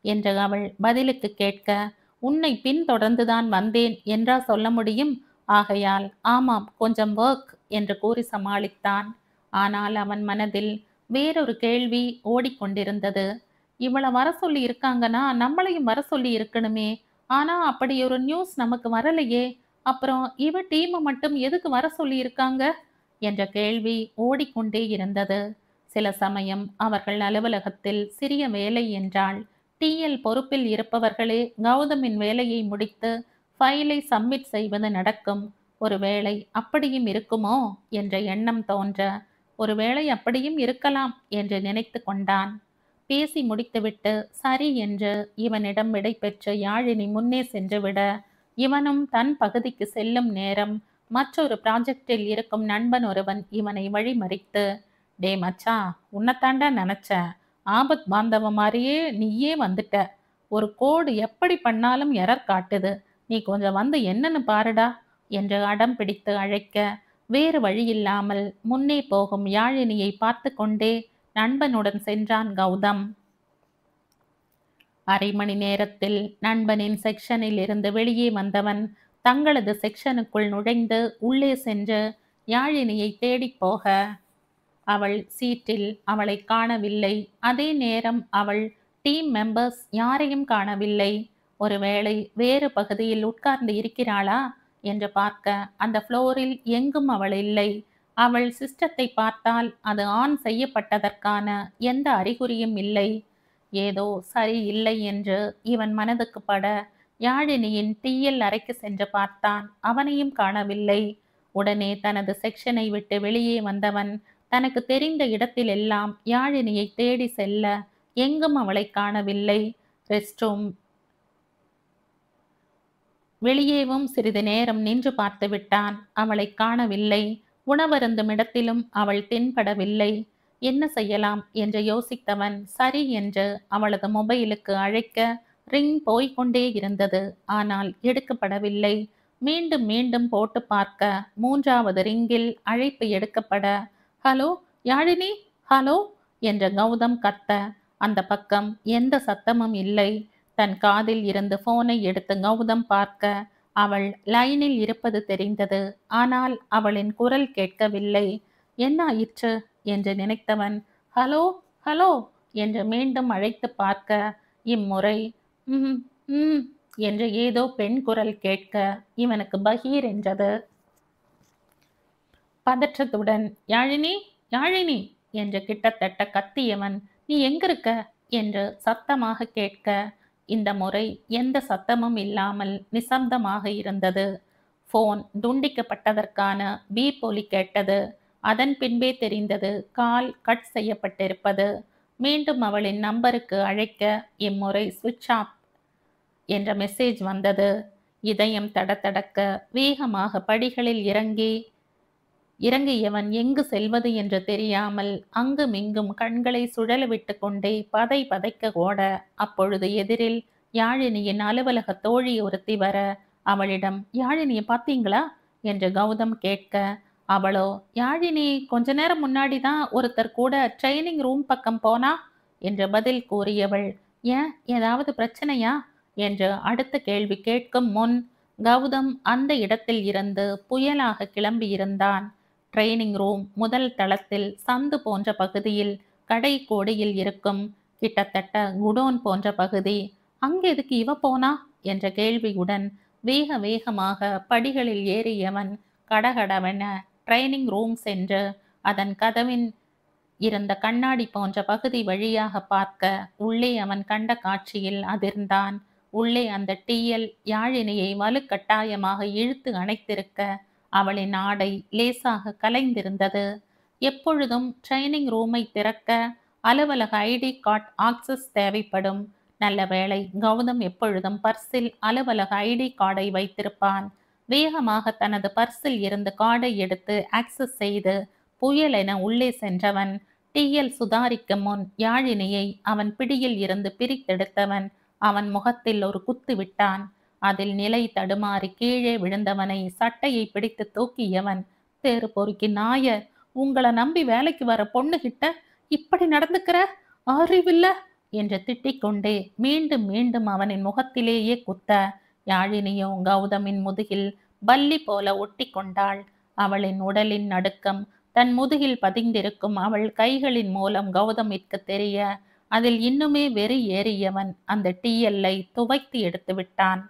என்று அவள் பதிலுக்கு கேட்க, உன்னை பின் தொடர்ந்துதான் வந்தேன் என்றா சொல்ல முடியும், ஆகையால் ஆமாம் கொஞ்சம் ஒர்க் என்று கூறி சமாளித்தான். ஆனால் அவன் மனதில் வேறொரு கேள்வி ஓடிக்கொண்டிருந்தது. இவளை வர சொல்லி இருக்காங்கன்னா நம்மளையும் வர சொல்லி இருக்கணுமே, ஆனா அப்படி ஒரு நியூஸ் நமக்கு வரலையே, அப்புறம் இவ டீமை மட்டும் எதுக்கு வர சொல்லி இருக்காங்க என்ற கேள்வி ஓடிக்கொண்டே இருந்தது. சில சமயம் அவர்கள் அலுவலகத்தில் சிறிய வேலை என்றால் டிஎல் பொறுப்பில் இருப்பவர்களே கௌதமின் வேலையை முடித்து ஃபைலை சப்மிட் செய்வது நடக்கும். ஒருவேளை அப்படியும் இருக்குமோ என்ற எண்ணம் தோன்ற, ஒருவேளை அப்படியும் இருக்கலாம் என்று நினைத்து கொண்டான். பேசி முடித்துவிட்டு சரி என்று இவனிடம் விடை பெற்று யாழினி முன்னே சென்றுவிட இவனும் தன் பகுதிக்கு செல்லும் நேரம் மற்றொரு ப்ராஜெக்டில் இருக்கும் நண்பன் ஒருவன் இவனை வழிமறித்து, டே மச்சா, உன்னைத்தாண்டா நினைச்ச, ஆபத் பாந்தவ மாதிரியே நீயே வந்துட்ட, ஒரு கோடு எப்படி பண்ணாலும் எரர் காட்டுது, நீ கொஞ்சம் வந்து என்னன்னு பாருடா என்று அடம் பிடித்து அழைக்க வேறு வழியில்லாமல் முன்னே போகும் யாழினியை பார்த்து கொண்டே நண்பனுடன் சென்றான் கௌதம். அரை மணி நேரத்தில் நண்பனின் செக்ஷனில் இருந்து வெளியே வந்தவன் தங்களது செக்ஷனுக்குள் நுழைந்து உள்ளே சென்று யாழினியை தேடி போக அவள் சீட்டில் அவளை காணவில்லை. அதே நேரம் அவள் டீம் மெம்பர்ஸ் யாரையும் காணவில்லை. ஒருவேளை வேறு பகுதியில் உட்கார்ந்து இருக்கிறாளா என்று பார்க்க அந்த ஃப்ளோரில் எங்கும் அவள் இல்லை. அவள் சிஸ்டத்தை பார்த்தால் அது ஆன் செய்யப்பட்டதற்கான எந்த அறிகுறியும் இல்லை. ஏதோ சரி இல்லை என்று இவன் மனதுக்கு பட யாழினியின் டிஎல் அறைக்கு சென்று பார்த்தான். அவனையும் காணவில்லை. உடனே தனது செக்ஷனை விட்டு வெளியே வந்தவன் தனக்கு தெரிந்த இடத்திலெல்லாம் யாழினியை தேடி செல்ல எங்கும் அவளை காணவில்லை. ரெஸ்ட் ரூம் வெளியேவும் சிறிது நேரம் நின்று பார்த்து விட்டான். அவளை காணவில்லை. உணவருந்தும் இடத்திலும் அவள் தென்படவில்லை. என்ன செய்யலாம் என்று யோசித்தவன் சரி என்று அவளது மொபைலுக்கு அழைக்க ரிங் போய்கொண்டே இருந்தது. ஆனால் எடுக்கப்படவில்லை. மீண்டும் மீண்டும் போட்டு பார்க்க 3வது ரிங்கில் அழைப்பு எடுக்கப்பட ஹலோ யாழினி, ஹலோ என்ற கௌதம் கத்த அந்த பக்கம் எந்த சத்தமும் இல்லை. தன் காதில் இருந்து போனை எடுத்து கௌதம் பார்க்க அவள் லைனில் இருப்பது தெரிந்தது. ஆனால் அவளின் குரல் கேட்கவில்லை. என்ன ஆயிற்று என்று நினைத்தவன் ஹலோ ஹலோ என்று மீண்டும் அழைத்து பார்க்க இம்முறை ம் ம் என்று ஏதோ பெண் குரல் கேட்க இவனுக்கு பகீர் என்றது. பதற்றத்துடன் யாழினி யாழினி என்று கிட்டத்தட்ட கத்தியவன் நீ எங்கிருக்க என்று சத்தமாக கேட்க இந்த முறை எந்த சத்தமும் இல்லாமல் நிசப்தமாக இருந்தது. போன் துண்டிக்கப்பட்டதற்கான பீப் ஒலி கேட்டது. அதன் பின்பே தெரிந்தது கால் கட் செய்யப்பட்டிருப்பது. மீண்டும் அவளின் நம்பருக்கு அழைக்க இம்முறை சுவிட்ச் ஆஃப் என்ற மெசேஜ் வந்தது. இதயம் தடதடக்க வேகமாக படிகளில் இறங்கியவன் எங்கு செல்வது என்று தெரியாமல் அங்குமிங்கும் கண்களை சுழல விட்டு கொண்டே பதை பதைக்க ஓட அப்பொழுது எதிரில் யாழினியின் அலுவலக தோழி ஒருத்தி வர அவளிடம் யாழினியை பார்த்தீங்களா என்று கௌதம் கேட்க அவளோ யாழினி கொஞ்ச நேரம் முன்னாடி தான் ஒருத்தர் கூட ட்ரைனிங் ரூம் பக்கம் போனா என்று பதில் கூறியவள் ஏன் ஏதாவது பிரச்சனையா என்று அடுத்த கேள்வி கேட்கும் முன் கௌதம் அந்த இடத்தில் இருந்து புயலாக கிளம்பியிருந்தான். ட்ரைனிங் ரூம் முதல் தளத்தில் சந்து போன்ற பகுதியில் கடை கோடியில் இருக்கும் கிட்டத்தட்ட குடோன் போன்ற பகுதி. அங்கே எதுக்கு இவ போனா என்ற கேள்வியுடன் வேக வேகமாக படிகளில் ஏறியவன் கடகடவென ட்ரைனிங் ரூம் சென்று அதன் கதவின் இருந்த கண்ணாடி போன்ற பகுதி வழியாக பார்க்க உள்ளே அவன் கண்ட காட்சியில் அதிர்ந்தான். உள்ளே அந்த டிஎல் யாழினியை வலுக்கட்டாயமாக இழுத்து அணைத்திருக்க அவளின் ஆடை லேசாக கலைந்திருந்தது. எப்பொழுதும் ட்ரைனிங் ரூமை திறக்க அலுவலக ஐடி கார்டு ஆக்சஸ் தேவைப்படும். நல்ல வேளை கௌதம் எப்பொழுதும் பர்சில் அலுவலக ஐடி கார்டை வைத்திருப்பான். வேகமாக தனது பர்சில் இருந்து கார்டை எடுத்து ஆக்சஸ் செய்து புயலென உள்ளே சென்றவன் டிஎல் சுதாரிக்கும் முன் யாழினியை அவன் பிடியில் இருந்து பிரித்தெடுத்தவன் அவன் முகத்தில் ஒரு குத்து விட்டான். அதில் நிலை தடுமாறி கீழே விழுந்தவனை சட்டையை பிடித்து தூக்கியவன் தேறு பொறுக்கி நாய, உங்களை நம்பி வேலைக்கு வர பொண்ணுகிட்ட இப்படி நடந்துக்கிற அறிவில்ல என்று திட்டிக்கொண்டே மீண்டும் மீண்டும் அவனின் முகத்திலேயே குத்த யாழினியோ கௌதமின் முதுகில் பல்லி போல ஒட்டி கொண்டாள். அவளின் உடலின் நடுக்கம் தன் முதுகில் பதிந்திருக்கும் அவள் கைகளின் மூலம் கௌதமிற்கு தெரிய அதில் இன்னுமே வெறி ஏறியவன் அந்த டிஎல்லை துவைத்து எடுத்து விட்டான்.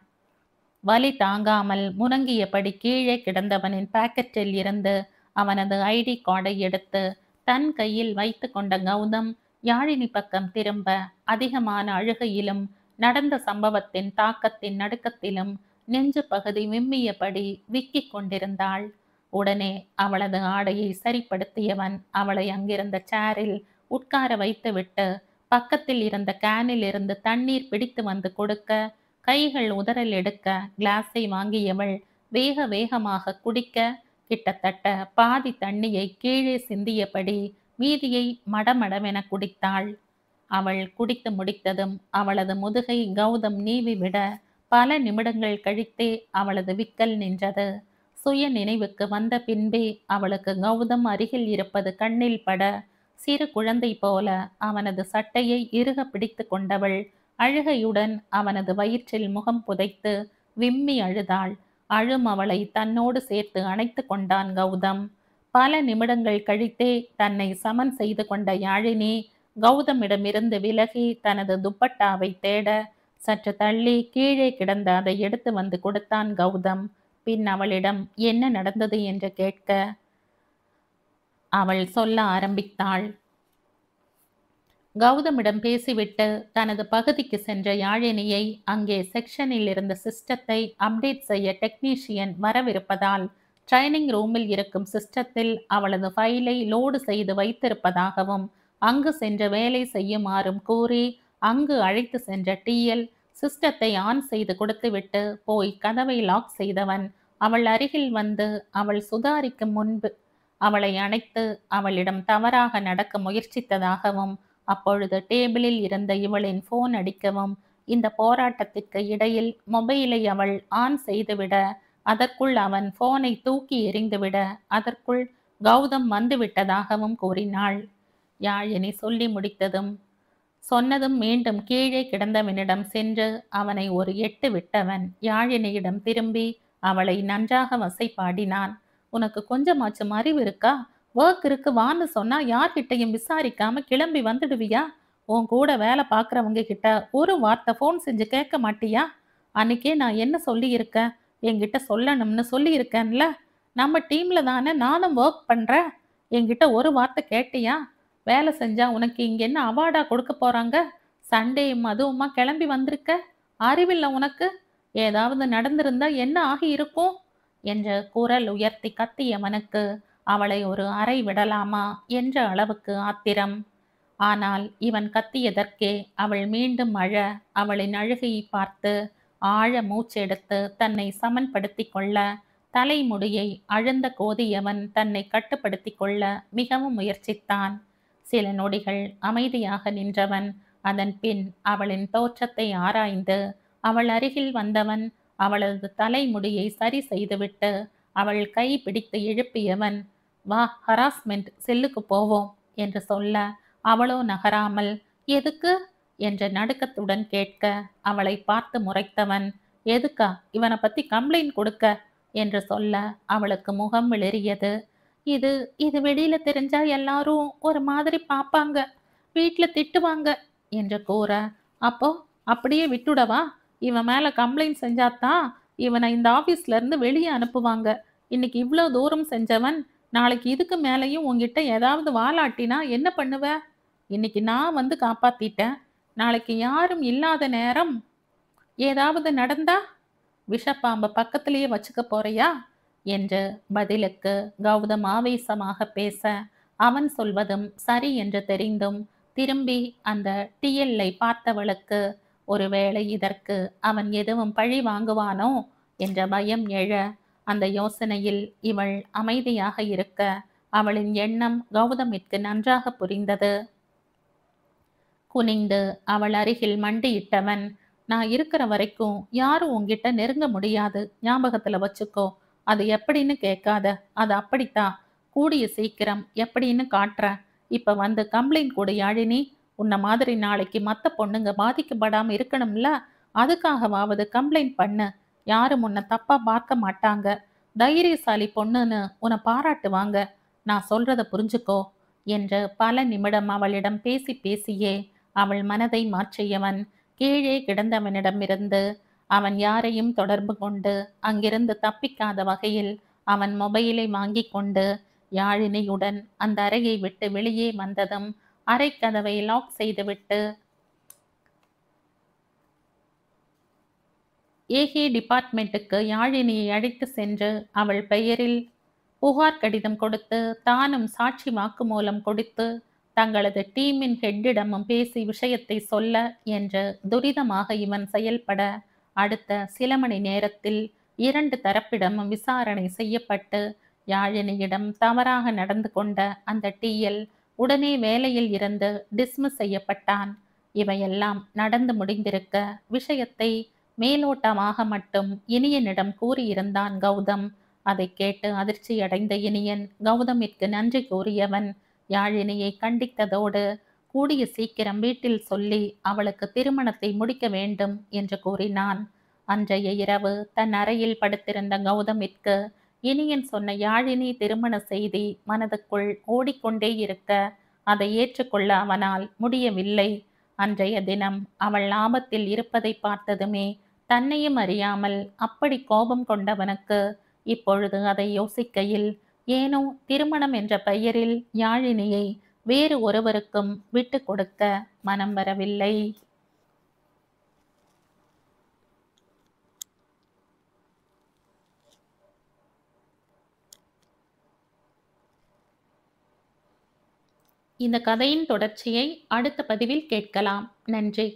வலி தாங்காமல் முனங்கியபடி கீழே கிடந்தவனின் பாக்கெட்டில் இருந்து அவனது ஐடி கார்டை எடுத்து தன் கையில் வைத்து கொண்ட கௌதம் யாழினி பக்கம் திரும்ப அதிகமான அழுகையிலும் நடந்த சம்பவத்தின் தாக்கத்தின் நடுக்கத்திலும் நெஞ்சு பகுதி விம்மியபடி விக்கிக் கொண்டிருந்தாள். உடனே அவளது ஆடையை சரிப்படுத்தியவன் அவளை அங்கிருந்த சேரில் உட்கார வைத்துவிட்டு பக்கத்தில் இருந்த கேனில் இருந்து தண்ணீர் பிடித்து வந்து கொடுக்க கைகள் உதறல் எடுக்க கிளாஸை வாங்கியவள் வேக வேகமாக குடிக்க கிட்டத்தட்ட பாதி தண்ணியை கீழே சிந்தியபடி மீதியை மடமடவென குடித்தாள். அவள் குடித்து முடித்ததும் அவளது முதுகை கௌதம் நீவி விட பல நிமிடங்கள் கழித்தே அவளது விக்கல் நின்றது. சுய நினைவுக்கு வந்த பின்பே அவளுக்கு கௌதம் அருகில் இருப்பது கண்ணில் பட சிறு குழந்தை போல அவனது சட்டையை இறுக பிடித்து கொண்டவள் அழுகையுடன் அவனது வயிற்றில் முகம் புதைத்து விம்மி அழுதாள். அழும் அவளை தன்னோடு சேர்த்து அணைத்து கொண்டான் கௌதம். பல நிமிடங்கள் கழித்தே தன்னை சமன் செய்து கொண்ட யாழினி கௌதமிடமிருந்து விலகி தனது துப்பட்டாவை தேட சற்று தள்ளி கீழே கிடந்த அதை எடுத்து வந்து கொடுத்தான் கௌதம். பின் அவளிடம் என்ன நடந்தது என்று கேட்க அவள் சொல்ல ஆரம்பித்தாள். கௌதமிடம் பேசிவிட்டு தனது பகுதிக்கு சென்ற யாழினியை அங்கே செக்ஷனில் இருந்த சிஸ்டத்தை அப்டேட் செய்ய டெக்னீஷியன் வரவிருப்பதால் ட்ரைனிங் ரூமில் இருக்கும் சிஸ்டத்தில் அவளது ஃபைலை லோடு செய்து வைத்திருப்பதாகவும் அங்கு சென்று வேலை செய்யுமாறும் கூறி அங்கு அழைத்து சென்ற டிஎல் சிஸ்டத்தை ஆன் செய்து கொடுத்துவிட்டு போய் கதவை லாக் செய்தவன் அவள் அருகில் வந்து அவள் சுதாரிக்கும் முன்பு அவளை அணைத்து அவளிடம் தவறாக நடக்க முயற்சித்ததாகவும் அப்பொழுது டேபிளில் இருந்த இவளின் போன் அடிக்கவும் இந்த போராட்டத்திற்கு இடையில் மொபைலை அவள் ஆன் செய்துவிட அதற்குள் அவன் போனை தூக்கி எறிந்துவிட அதற்குள் கௌதம் வந்துவிட்டதாகவும் கூறினாள். யாழினி சொல்லி முடித்ததும் சொன்னதும் மீண்டும் கீழே கிடந்தவனிடம் சென்று அவனை ஒரு எட்டு விட்டவன் யாழினியிடம் திரும்பி அவளை நன்றாக வசைபாடினான். உனக்கு கொஞ்சமாச்சும் அறிவு இருக்கா? ஒர்க் இருக்கு வான்னு சொன்னா யார்கிட்டையும் விசாரிக்காம கிளம்பி வந்துடுவியா? உன் கூட வேலை பார்க்குறவங்க கிட்ட ஒரு வார்த்தை ஃபோன் செஞ்சு கேட்க மாட்டியா? அன்னைக்கே நான் என்ன சொல்லியிருக்கேன்? என்கிட்ட சொல்லணும்னு சொல்லியிருக்கேன்ல. நம்ம டீம்ல தானே நானும் ஒர்க் பண்றேன். என்கிட்ட ஒரு வார்த்தை கேட்டியா? வேலை செஞ்சா உனக்கு இங்க என்ன அவார்டா கொடுக்க போறாங்க? சண்டேயும் அதுவுமா கிளம்பி வந்திருக்க? அறிவில்லை உனக்கு? ஏதாவது நடந்திருந்தா என்ன ஆகி இருக்கும் என்ற குரல் உயர்த்தி கத்தியவனுக்கு அவளை ஒரு அறை விடலாமா என்ற அளவுக்கு ஆத்திரம். ஆனால் இவன் கத்தியதற்கே அவள் மீண்டும் அழ அவளின் அழுகையை பார்த்து ஆழ மூச்செடுத்து தன்னை சமன்படுத்தி கொள்ள தலைமுடியை அழுந்த கோதியவன் தன்னை கட்டுப்படுத்தி கொள்ள மிகவும் முயற்சித்தான். சில நொடிகள் அமைதியாக நின்றவன் அதன் பின் அவளின் தோற்றத்தை ஆராய்ந்து அவள் அருகில் வந்தவன் அவளது தலைமுடியை சரி செய்துவிட்டு அவள் கை பிடித்து எழுப்பியவன் வா ஹராஸ்மெண்ட் செல்லுக்கு போவோம் என்று சொல்ல அவளோ நகராமல் எதுக்கு என்ற நடுக்கத்துடன் கேட்க அவளை பார்த்து முறைத்தவன் எதுக்கா? இவனை பத்தி கம்ப்ளைண்ட் கொடுக்க என்று சொல்ல அவளுக்கு முகம் வெளிரியது. இது இது வெளியில தெரிஞ்சா எல்லாரும் ஒரு மாதிரி பார்ப்பாங்க, வீட்டுல திட்டுவாங்க என்று கூற அப்போ அப்படியே விட்டுடவா? இவன் மேல கம்ப்ளைண்ட் செஞ்சாதான் இவனை இந்த ஆபீஸ்ல இருந்து வெளியே அனுப்புவாங்க. இன்னைக்கு இவ்வளோ தூரம் செஞ்சவன் நாளைக்கு இதுக்கு மேலேயும் உங்ககிட்ட ஏதாவது வாலாட்டினா என்ன பண்ணுவ? இன்னைக்கு நான் வந்து காப்பாத்திட்டேன். நாளைக்கு யாரும் இல்லாத நேரம் ஏதாவது நடந்தா விஷப்பாம்பை பக்கத்திலேயே வச்சுக்க போறியா என்று பதிலுக்கு கௌதம் ஆவேசமாக பேச அவன் சொல்வதும் சரி என்று தெரிந்தும் திரும்பி அந்த டிஎல்லை பார்த்தவளுக்கு ஒருவேளை இதற்கு அவன் எதுவும் பழி வாங்குவானோ என்ற பயம் எழ அந்த யோசனையில் இவள் அமைதியாக இருக்க அவளின் எண்ணம் கௌதமிற்கு நன்றாக புரிந்தது. குனிந்து அவள் அருகில் மண்டியிட்டவன் நான் இருக்கிற வரைக்கும் யாரும் உன்கிட்ட நெருங்க முடியாது, ஞாபகத்துல வச்சுக்கோ. அது எப்படின்னு கேட்காத, அது அப்படித்தான். கூடிய சீக்கிரம் எப்படின்னு காட்டுறேன். இப்ப வந்து கம்ப்ளைண்ட் கொடு யாழினி. உன்ன மாதிரி நாளைக்கு மற்ற பொண்ணுங்க பாதிக்கப்படாம இருக்கணும்ல, அதுக்காகவாவது கம்ப்ளைண்ட் பண்ணு. யாரும் உன்னை தப்பா பார்க்க மாட்டாங்க. தைரியசாலி பொண்ணுன்னு உன்னை பாராட்டுவாங்க. நான் சொல்றத புரிஞ்சுக்கோ என்று பல நிமிடம் அவளிடம் பேசி பேசியே அவள் மனதை மாற்றியவன் கீழே கிடந்தவனிடமிருந்து அவன் யாரையும் தொடர்பு கொண்டு அங்கிருந்து தப்பிக்காத வகையில் அவன் மொபைலை வாங்கி கொண்டு யாழினியுடன் அந்த அறையை விட்டு வெளியே வந்ததும் அறைக்கதவை லாக் செய்துவிட்டு ஏகே டிபார்ட்மெண்ட்டுக்கு யாழினியை அழைத்து சென்று அவள் பெயரில் புகார் கடிதம் கொடுத்து தானும் சாட்சி வாக்குமூலம் கொடுத்து தங்களது டீமின் ஹெட்டிடமும் பேசி விஷயத்தை சொல்ல என்று துரிதமாக இவன் செயல்பட அடுத்த சில மணி நேரத்தில் 2 தரப்பிடமும் விசாரணை செய்யப்பட்டு யாழினியிடம் தவறாக நடந்து கொண்ட அந்த டிஎல் உடனே வேலையில் இருந்து டிஸ்மிஸ் செய்யப்பட்டான். இவையெல்லாம் நடந்து முடிந்திருக்க விஷயத்தை மேலோட்டமாக மட்டும் இனியனிடம் கூறியிருந்தான் கௌதம். அதை கேட்டு அதிர்ச்சியடைந்த இனியன் கௌதமிற்கு நன்றி கூறியவன் யாழினியை கண்டித்ததோடு கூடிய சீக்கிரம் வீட்டில் சொல்லி அவளுக்கு திருமணத்தை முடிக்க வேண்டும் என்று கூறினான். அன்றைய இரவு தன் அறையில் படுத்திருந்த கௌதமிற்கு இனியன் சொன்ன யாழினி திருமண செய்தி மனதுக்குள் ஓடிக்கொண்டே இருக்க அதை ஏற்றுக்கொள்ள அவனால் முடியவில்லை. அன்றைய தினம் அவள் ஆபத்தில் இருப்பதை பார்த்ததுமே தன்னையும் அறியாமல் அப்படி கோபம் கொண்டவனுக்கு இப்பொழுது அதை யோசிக்கையில் ஏனோ திருமணம் என்ற பெயரில் யாழினியை வேறு ஒருவருக்கும் விட்டு கொடுக்க மனம் வரவில்லை. இந்த கதையின் தொடர்ச்சியை அடுத்த பதிவில் கேட்கலாம். நன்றி.